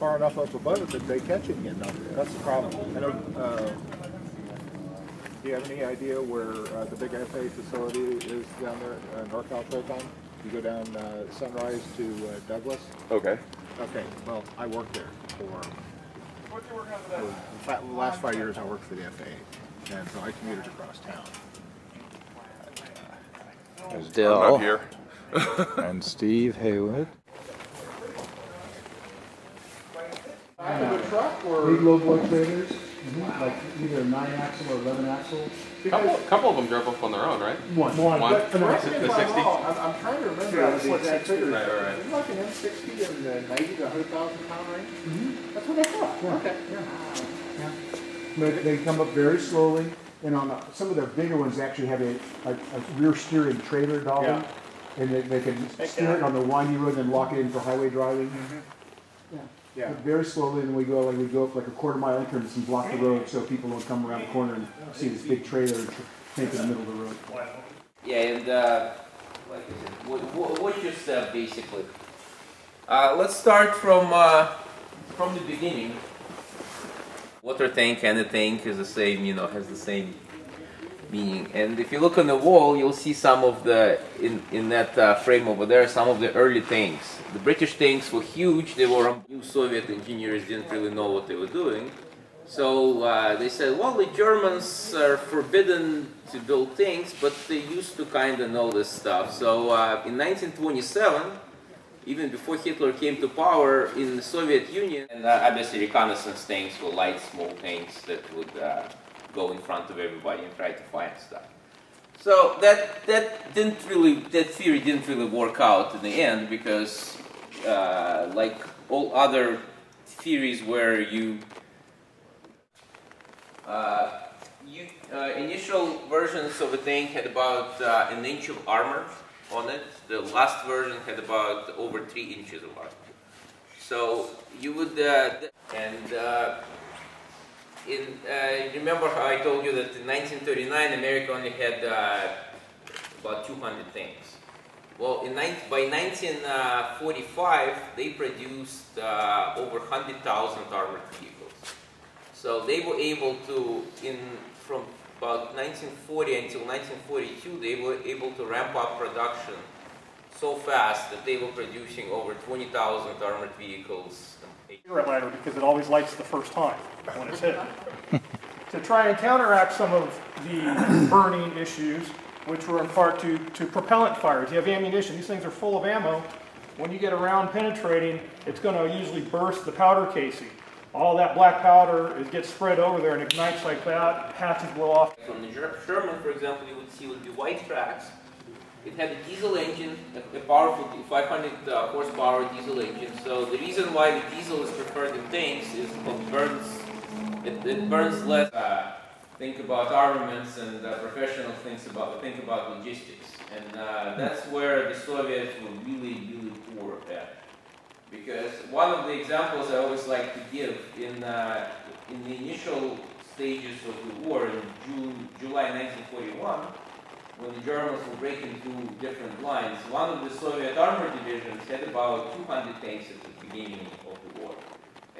far enough up above it that they catch it again. No, that's the problem. I know, do you have any idea where the big FA facility is down there, NorCal Proton? You go down Sunrise to Douglas. Okay. Okay, well, I worked there for the last 5 years I worked for the FAA, and so I commuted across town. There's I'm Dill not here. and Steve Haywood. The truck or Big low boy trailers, like either 9-axle or 11-axle. Couple of them drove up on their own, right? One. Correct me if The I'm 60? wrong. I'm trying to remember Yeah, the exact figures. Right. Is it like an M60 in the 90 to 100,000 pound range? That's what I thought. Yeah. Okay. Yeah. But they come up very slowly, and on some of their bigger ones actually have a rear steering trailer dolly, Yeah. and they can steer it on the windy road and then lock it in for highway driving. Yeah. But very slowly, and we go up like a quarter-mile increments and block the road so people don't come around the corner and see this big trailer take in the middle of the road. Yeah, and like I said, what's your step basically? Let's start from the beginning. Water tank and a tank is the same, has the same meaning. And if you look on the wall, you'll see some of the in that frame over there, some of the early tanks. The British tanks were huge. They were new Soviet engineers didn't really know what they were doing. So they said, well, the Germans are forbidden to build tanks, but they used to kind of know this stuff. So in 1927, even before Hitler came to power in the Soviet Union, and obviously reconnaissance tanks were light, small tanks that would go in front of everybody and try to find stuff. So that theory didn't really work out in the end because, like all other theories where initial versions of a tank had about an inch of armor on it. The last version had about over 3 inches of armor. So you would remember how I told you that in 1939 America only had about 200 tanks. Well, by 1945 they produced over 100,000 armored vehicles. So they were able to, from about 1940 until 1942, they were able to ramp up production so fast that they were producing over 20,000 armored vehicles. Ladder because it always lights the first time when it's hit. To try and counteract some of the burning issues, which were in part to propellant fires. You have ammunition, these things are full of ammo. When you get a round penetrating, it's going to usually burst the powder casing. All that black powder gets spread over there and ignites like that, hatches blow off. On the Sherman, for example, you would see would be white tracks. It had a diesel engine, a powerful 500 horsepower diesel engine. So the reason why the diesel is preferred in tanks is it burns less. Think about armaments, and professionals think about logistics, and that's where the Soviets were really poor at. Because one of the examples I always like to give in the initial stages of the war in July 1941. When the Germans were breaking through different lines, one of the Soviet armored divisions had about 200 tanks at the beginning of the war.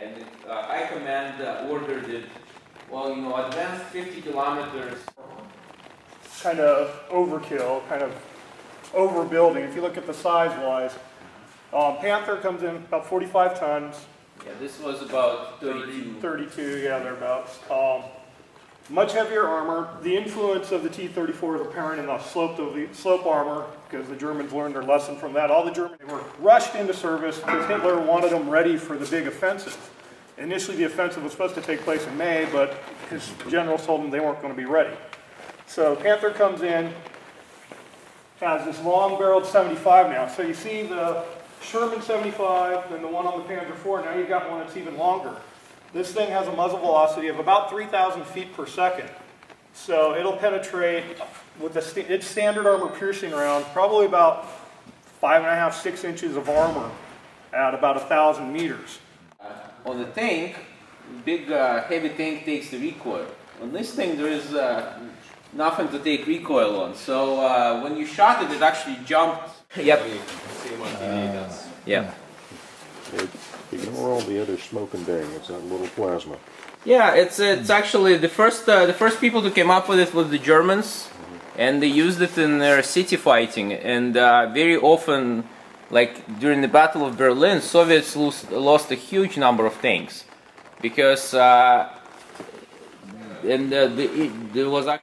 And High Command ordered it, advance 50 kilometers. Kind of overkill, kind of overbuilding. If you look at the size-wise, Panther comes in about 45 tons. Yeah, this was about 32. 32, yeah, thereabouts. Much heavier armor. The influence of the T-34 is apparent in the slope armor, because the Germans learned their lesson from that. All the Germans were rushed into service because Hitler wanted them ready for the big offensive. Initially, the offensive was supposed to take place in May, but his generals told him they weren't going to be ready. So Panther comes in, has this long-barreled 75 now. So you see the Sherman 75, then the one on the Panzer IV. Now you've got one that's even longer. This thing has a muzzle velocity of about 3,000 feet per second. So it'll penetrate with its standard armor piercing round, probably about 5.5, 6 inches of armor at about 1,000 meters. On the tank, big heavy tank takes the recoil. On this thing, there is nothing to take recoil on. So when you shot it, it actually jumped. Yep. Yeah. Good. Ignore all the other smoke and bang. It's that little plasma. Yeah, it's actually the first people to come up with it was the Germans, and they used it in their city fighting. And very often, like during the Battle of Berlin, Soviets lost a huge number of tanks because there was an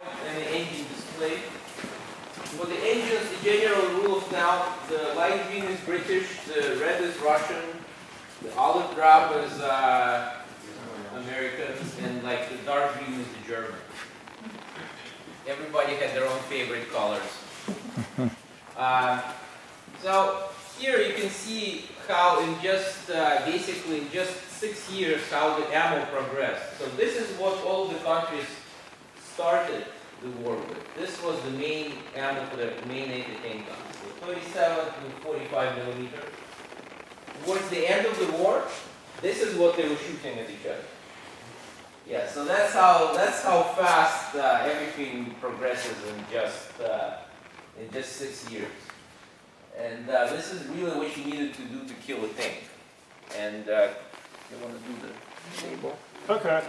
engine display. For the engines, the general rule of thumb: the light green is British, the red is Russian, the olive drab is American, and like the dark green is the German. Everybody had their own favorite colors. So here you can see how in just basically in just 6 years how the ammo progressed. So this is what all the countries started the war with. This was the main ammo for the main anti-tank guns. So 37 to 45 millimeter. Towards the end of the war, this is what they were shooting at each other. Yeah, so that's how fast everything progresses in just 6 years. And this is really what you needed to do to kill a tank. And you want to do the table? Okay,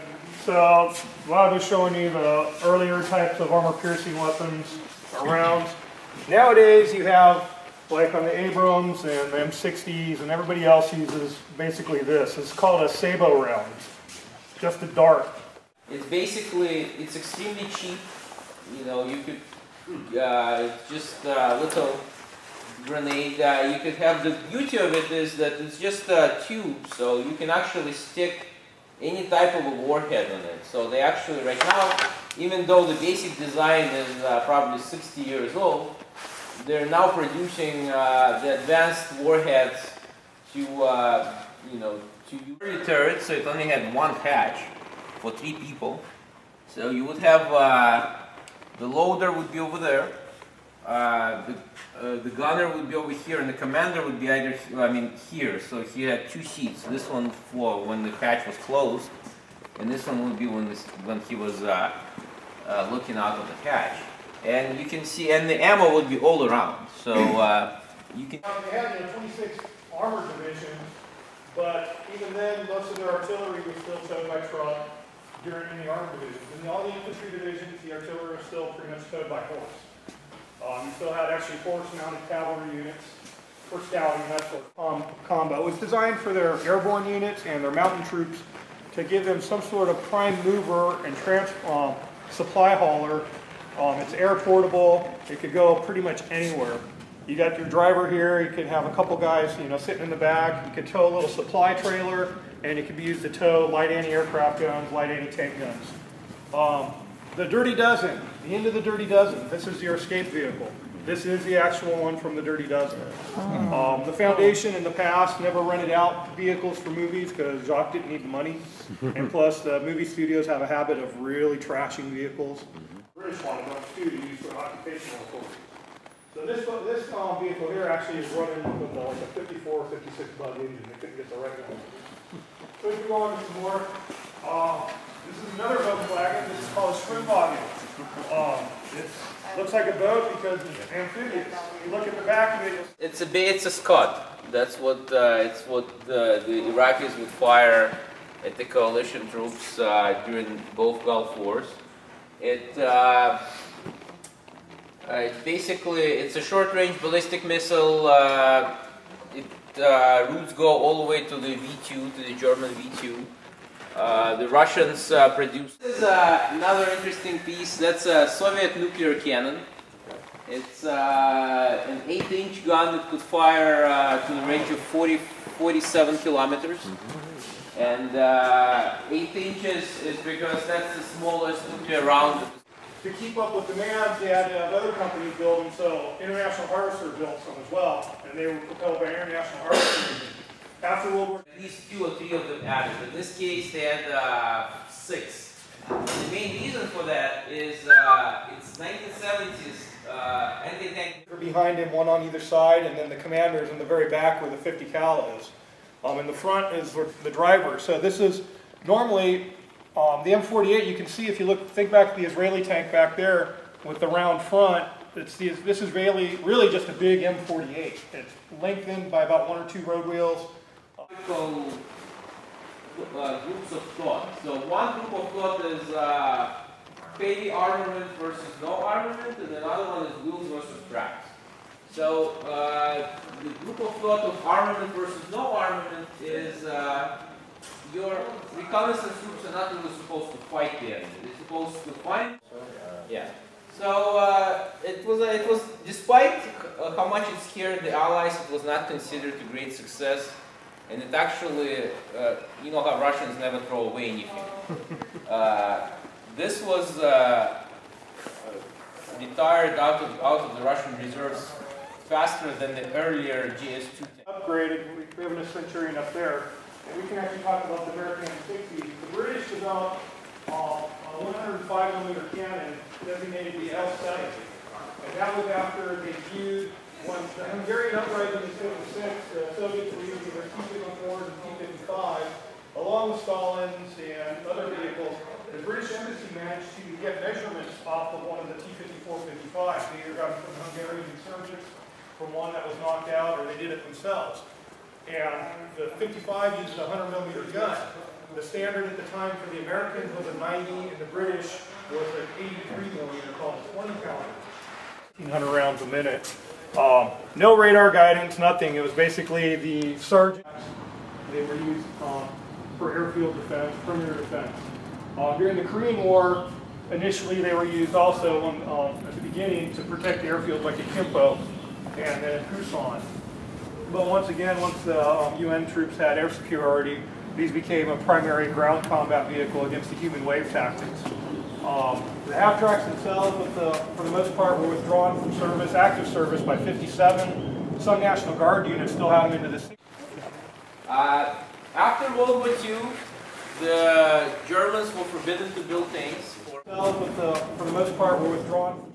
so Vlad was showing you the earlier types of armor-piercing weapons around. Nowadays you have, like on the Abrams and the M60s and everybody else uses basically this. It's called a sabot round. It's just a dart. It's basically, it's extremely cheap. You know, you could, it's just a little grenade. You could have, the beauty of it is that it's just a tube, so you can actually stick any type of a warhead on it. So they actually, right now, even though the basic design is probably 60 years old, they're now producing the advanced warheads to, you know, to turrets. So it only had one hatch for 3 people. So you would have the loader would be over there, the gunner would be over here, and the commander would be either, here. So he had 2 seats. This one for when the hatch was closed, and this one would be when he was looking out of the hatch. And you can see, and the ammo would be all around. So you can. They had 26 armored divisions, but even then, most of their artillery was still towed by truck during the armored divisions. In all the infantry divisions, the artillery was still pretty much towed by horse. You still had actually horse-mounted cavalry units for scouting, that sort of combo. It was designed for their airborne units and their mountain troops to give them some sort of prime mover and supply hauler. It's air portable. It could go pretty much anywhere. You got your driver here. You could have a couple guys, you know, sitting in the back. You could tow a little supply trailer, and it could be used to tow light anti-aircraft guns, light anti-tank guns. The Dirty Dozen, the end of the Dirty Dozen. This is your escape vehicle. This is the actual one from the Dirty Dozen. The Foundation in the past never rented out vehicles for movies because Jacques didn't need the money. And plus, the movie studios have a habit of really trashing vehicles. British one, too, to use for occupational authority. So this vehicle here actually is running with like a 54 or 56 bug engine. They couldn't get the right one. So if we go on to some more, this is another Volkswagen. This is called a Schwimmwagen. It looks like a boat because it's amphibious. You look at the back of it. It's a Scud. That's what it's what the Iraqis would fire at the coalition troops during both Gulf Wars. It's a short-range ballistic missile. Routes go all the way to the V2, to the German V2. The Russians produced. This is another interesting piece. That's a Soviet nuclear cannon. It's an 8-inch gun that could fire to the range of 47 kilometers. And 8 inches is because that's the smallest nuclear round. To keep up with demand, they had other companies build them, so International Harvester built some as well, and they were propelled by International Harvester. After World War At least 2 or 3 of them added. In this case, they had 6. The main reason for that is it's 1970s anti-tank. behind him, one on either side, and then the commanders in the very back where the 50 cal is. In the front is the driver. So this is normally the M48. You can see if you think back to the Israeli tank back there with the round front. This is really just a big M48. It's lengthened by about 1 or 2 road wheels. Groups of thought. So one group of thought is heavy armament versus no armament, and another one is wheels versus tracks. So the group of thought of armament versus no armament is your reconnaissance groups are not really supposed to fight the enemy. They're supposed to find. Yeah. So it was despite how much it scared the Allies, it was not considered a great success, and it actually, you know how Russians never throw away anything. This was retired out of the Russian reserves faster than the earlier GS-2. Upgraded, we have a Centurion up there, and we can actually talk about the American M60. The British developed a 105mm cannon designated the L-70, and that was after they viewed when the Hungarian uprising in 56, the Soviets were using their T-54s and T-55 along with Stalin's and other vehicles. The British Embassy managed to get measurements off of one of the T-54-55. They either got them from Hungarian insurgents, from one that was knocked out, or they did it themselves. And the 55 used a 100mm gun. The standard at the time for the Americans was a 90, and the British was an 83mm called a 20 caliber. 1,500 rounds a minute. No radar guidance, nothing. It was basically the sergeants. They were used for airfield defense, perimeter defense. During the Korean War, initially they were used also at the beginning to protect the airfield like a Kimpo and then Kusan. But once again, once the UN troops had air superiority, these became a primary ground combat vehicle against the human wave tactics. The half-tracks themselves, for the most part, were withdrawn from service, active service, by 57. Some National Guard units still had them into the 60s. After World War II, the Germans were forbidden to build tanks. For the most part, were withdrawn.